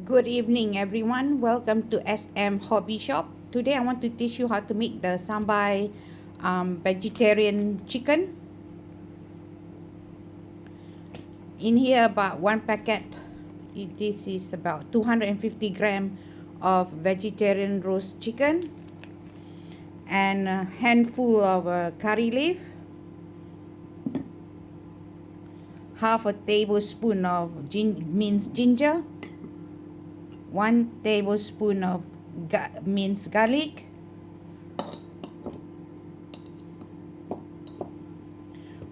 Good evening, everyone. Welcome to SM Hobby Shop. Today, I want to teach you how to make the sambai vegetarian chicken. In here, about one packet. This is about 250 gram of vegetarian roast chicken and a handful of curry leaf, half a tablespoon of minced ginger, 1 tablespoon of minced garlic,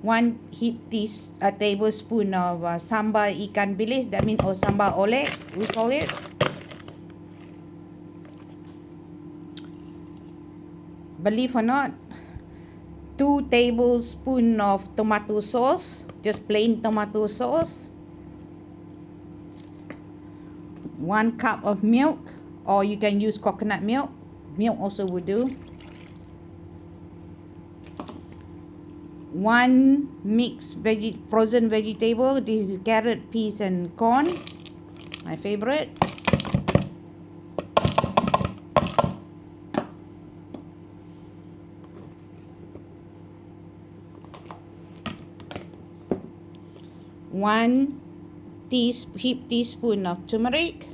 1 tablespoon of sambal ikan bilis, that means, or sambal olek, we call it. Believe or not, 2 tablespoons of tomato sauce, just plain tomato sauce, 1 cup of milk, or you can use coconut milk. Milk also would do. 1 mixed frozen vegetable. This is carrot, peas, and corn, my favorite. One heaped teaspoon of turmeric,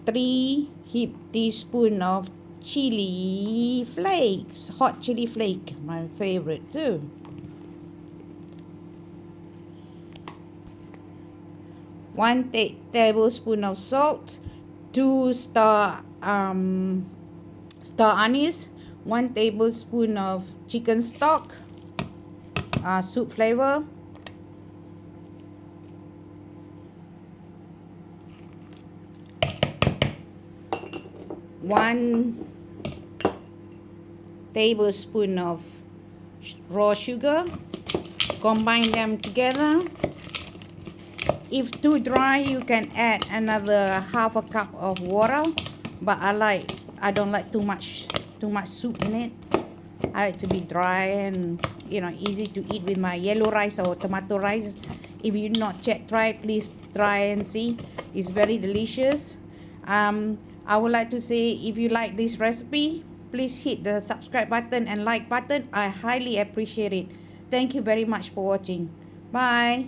3 heaped teaspoon of chili flakes, hot chili flake, my favorite too. 1 tablespoon of salt, 2 star anise, 1 tablespoon of chicken stock, soup flavor, 1 tablespoon of raw sugar. Combine them together. If too dry, you can add another half a cup of water, but I don't like too much soup in it. I like to be dry and easy to eat with my yellow rice or tomato rice. If you not yet try, please try and see. It's very delicious. I would like to say, if you like this recipe, please hit the subscribe button and like button. I highly appreciate it. Thank you very much for watching. Bye.